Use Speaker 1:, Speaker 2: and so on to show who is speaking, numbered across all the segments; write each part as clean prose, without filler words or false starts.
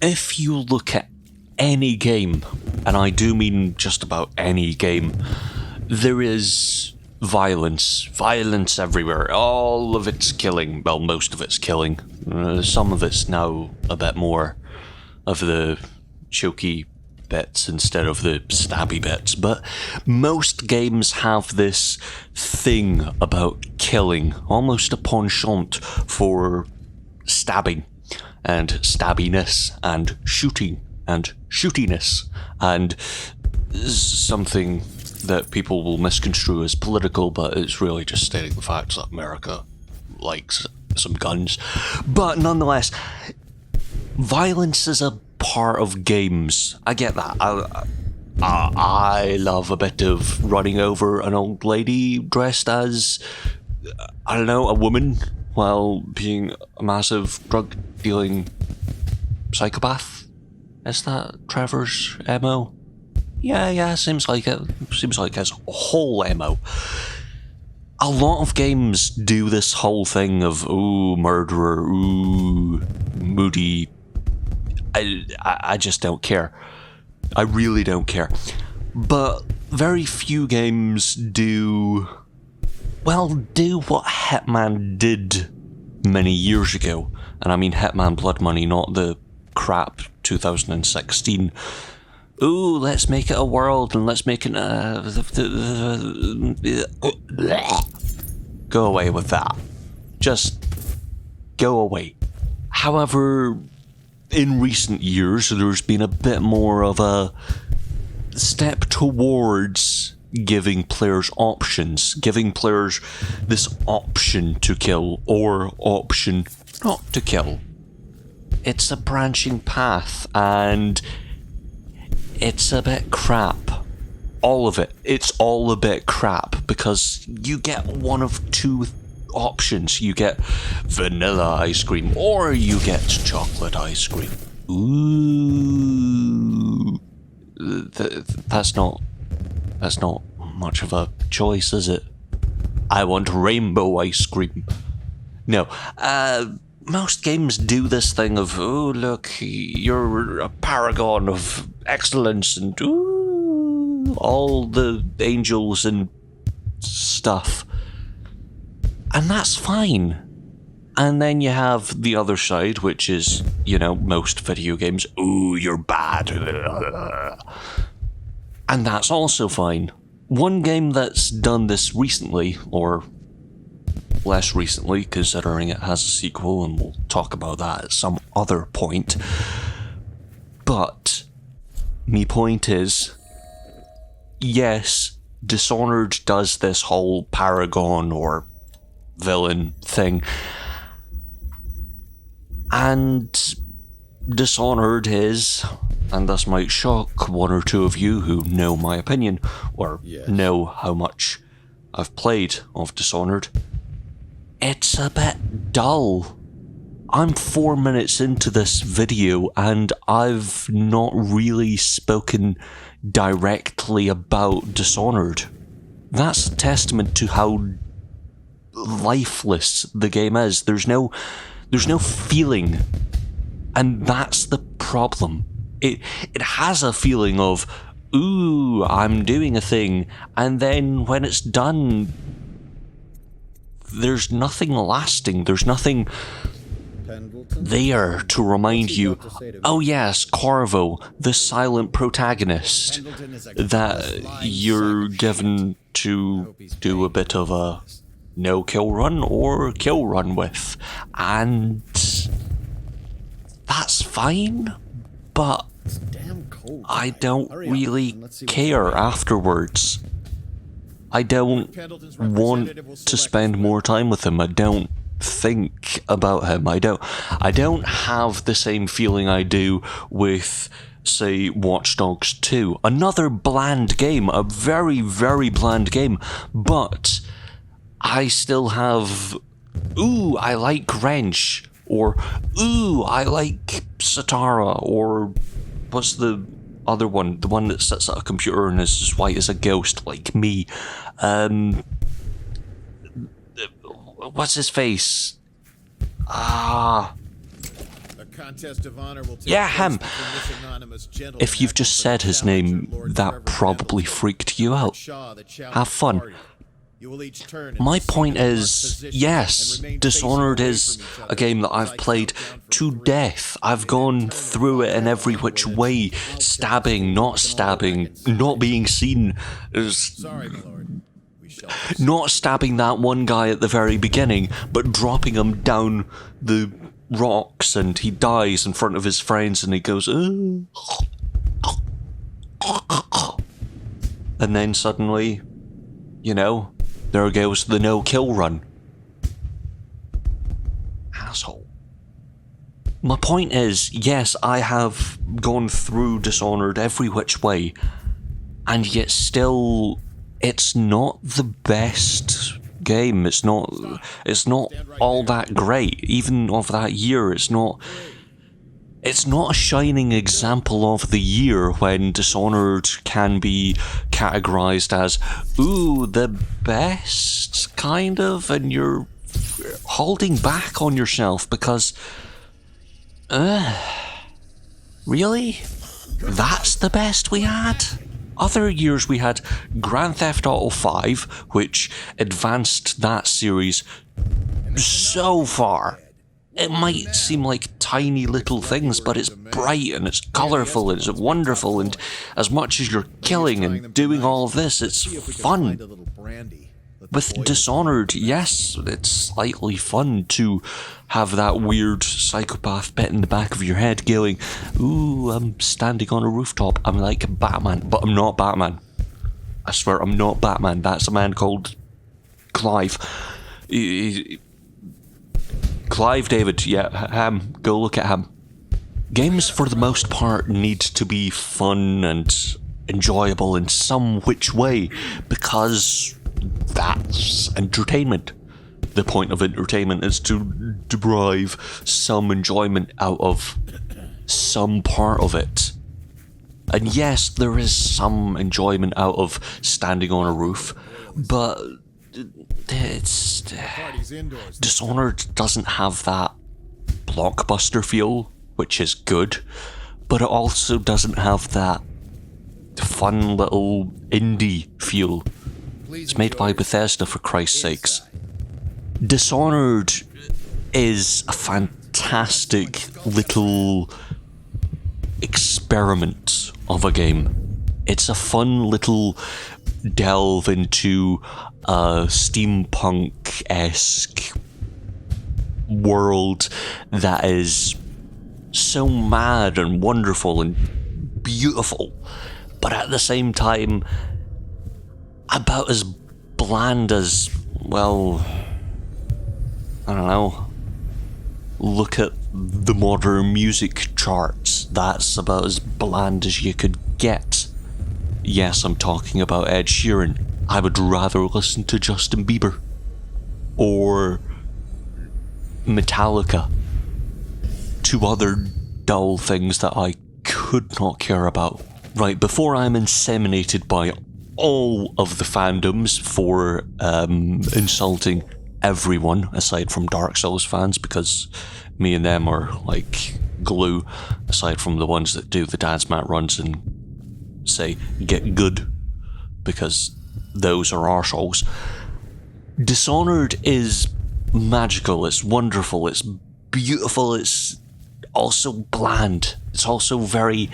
Speaker 1: if you look at any game, and I do mean just about any game, there is violence everywhere. All of it's killing. Well, most of it's killing. Some of it's now a bit more of the choky bits instead of the stabby bits, but most games have this thing about killing, almost a penchant for stabbing and stabbiness and shooting and shootiness and something that people will misconstrue as political, but it's really just stating the fact that America likes some guns. But nonetheless, violence is a part of games. I get that. I love a bit of running over an old lady dressed as, I don't know, a woman while being a massive drug-dealing psychopath. Is that Trevor's MO? Yeah, seems like it. Seems like his whole MO. A lot of games do this whole thing of, ooh, murderer, ooh, moody. I just don't care. I really don't care. But very few games do what Hitman did many years ago. And I mean Hitman Blood Money, not the crap 2016. Ooh, let's make it a world and let's make it go away with that. Just go away. However, in recent years, there's been a bit more of a step towards giving players options, giving players this option to kill or option not to kill. It's a branching path, and it's a bit crap. All of it. It's all a bit crap, because you get one of two options. You get vanilla ice cream, or you get chocolate ice cream. Ooh. That's not much of a choice, is it? I want rainbow ice cream. No. Most games do this thing of, oh, look, you're a paragon of excellence, and ooh, all the angels and stuff. And that's fine. And then you have the other side, which is, most video games, ooh, you're bad. And that's also fine. One game that's done this recently, or less recently, considering it has a sequel, and we'll talk about that at some other point. But my point is, yes, Dishonored does this whole paragon or villain thing, and Dishonored is, and this might shock one or two of you who know my opinion, or know how much I've played of Dishonored, it's a bit dull. I'm 4 minutes into this video and I've not really spoken directly about Dishonored. That's a testament to how lifeless the game is. There's no feeling, and that's the problem. It has a feeling of, ooh, I'm doing a thing, and then when it's done, there's nothing lasting. There's nothing there to remind you, oh yes, Corvo, the silent protagonist that you're given to do a bit of a no-kill run or kill run with. And that's fine, but I don't really care afterwards. I don't want to spend more time with him. I don't think about him. I don't have the same feeling I do with, say, Watch Dogs 2. Another bland game, a very, very bland game, but I still have, ooh, I like Wrench, or ooh, I like Satara, or what's the other one? The one that sits at a computer and is as white as a ghost, like me. What's his face?
Speaker 2: Contest of honor will take
Speaker 1: Yeah,
Speaker 2: place
Speaker 1: him.
Speaker 2: between this anonymous gentleman
Speaker 1: If you've just
Speaker 2: acting for
Speaker 1: said
Speaker 2: the
Speaker 1: his
Speaker 2: challenger,
Speaker 1: name,
Speaker 2: Lord
Speaker 1: that
Speaker 2: Trevor
Speaker 1: probably
Speaker 2: Hamilton,
Speaker 1: freaked you out.
Speaker 2: Shaw, the challenger
Speaker 1: Have fun.
Speaker 2: party. You will each turn in
Speaker 1: My
Speaker 2: the
Speaker 1: point
Speaker 2: seat of marked
Speaker 1: is,
Speaker 2: positions
Speaker 1: yes,
Speaker 2: and remain
Speaker 1: Dishonored
Speaker 2: facing away
Speaker 1: is
Speaker 2: from each
Speaker 1: a
Speaker 2: other
Speaker 1: game that
Speaker 2: as
Speaker 1: I've
Speaker 2: I
Speaker 1: played
Speaker 2: count down from
Speaker 1: to
Speaker 2: 3.
Speaker 1: death. I've gone through it in every which way, stabbing, not being seen,
Speaker 2: Sorry, my lord. We shall
Speaker 1: not stabbing that one guy at the very beginning, but dropping him down the rocks and he dies in front of his friends and he goes, "Ugh." And then suddenly, you know, there goes the no-kill run. Asshole. My point is, yes, I have gone through Dishonored every which way, and yet still, it's not the best game. It's not all that great. Even of that year, it's not a shining example of the year when Dishonored can be categorized as, ooh, the best, kind of, and you're holding back on yourself because, really? That's the best we had? Other years we had Grand Theft Auto 5, which advanced that series so far. It might seem like tiny little things, but it's bright and it's colourful and it's wonderful, and as much as you're killing and doing all of this, it's fun. With Dishonored, yes, it's slightly fun to have that weird psychopath bit in the back of your head going, ooh, I'm standing on a rooftop, I'm like Batman, but I'm not Batman. I swear I'm not Batman. That's a man called Clive. Clive David, yeah, him. Go look at him. Games, for the most part, need to be fun and enjoyable in some which way, because that's entertainment. The point of entertainment is to derive some enjoyment out of some part of it. And yes, there is some enjoyment out of standing on a roof, but it's Dishonored doesn't have that blockbuster feel, which is good, but it also doesn't have that fun little indie feel. It's made by Bethesda, for Christ's sakes. Dishonored is a fantastic little experiment of a game. It's a fun little delve into a steampunk-esque world that is so mad and wonderful and beautiful, but at the same time about as bland as, well, I don't know, look at the modern music charts. That's about as bland as you could get. Yes, I'm talking about Ed Sheeran. I would rather listen to Justin Bieber or Metallica. Two other dull things that I could not care about. Right, before I'm inseminated by all of the fandoms for insulting everyone aside from Dark Souls fans, because me and them are like glue, aside from the ones that do the dance mat runs and say get good, because those are arseholes. Dishonored is magical, it's wonderful, it's beautiful, it's also bland, it's also very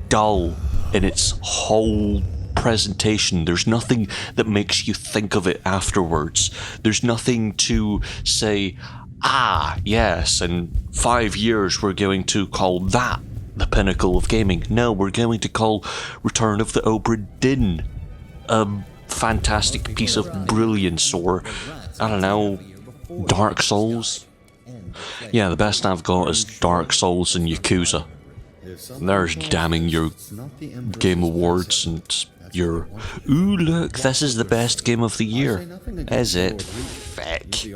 Speaker 1: dull in its whole presentation. There's nothing that makes you think of it afterwards. There's nothing to say, ah, yes, in 5 years we're going to call that the pinnacle of gaming. No, we're going to call Return of the Obra Dinn a fantastic piece of brilliance, or, I don't know, Dark Souls. Yeah, the best I've got is Dark Souls and Yakuza. There's damning your Game Awards and your, ooh look, this is the best game of the year. Is it? Feck.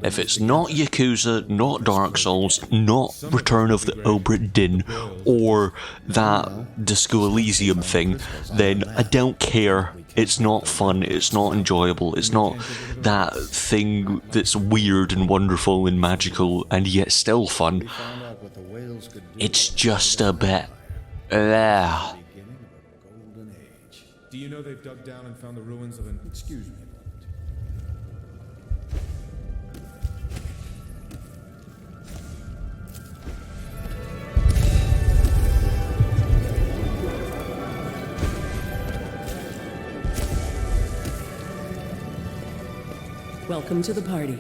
Speaker 1: If it's not Yakuza, not Dark Souls, not Return of the Obra Dinn, or that Disco Elysium thing, then I don't care. It's not fun, it's not enjoyable, it's not that thing that's weird and wonderful and magical and yet still fun.
Speaker 2: mortals could do
Speaker 1: It's just a bit. Yeah.
Speaker 2: beginning of a golden age.
Speaker 3: Do you know they've dug down and found the ruins of an...
Speaker 2: Excuse me, Lord.
Speaker 4: Welcome to the party.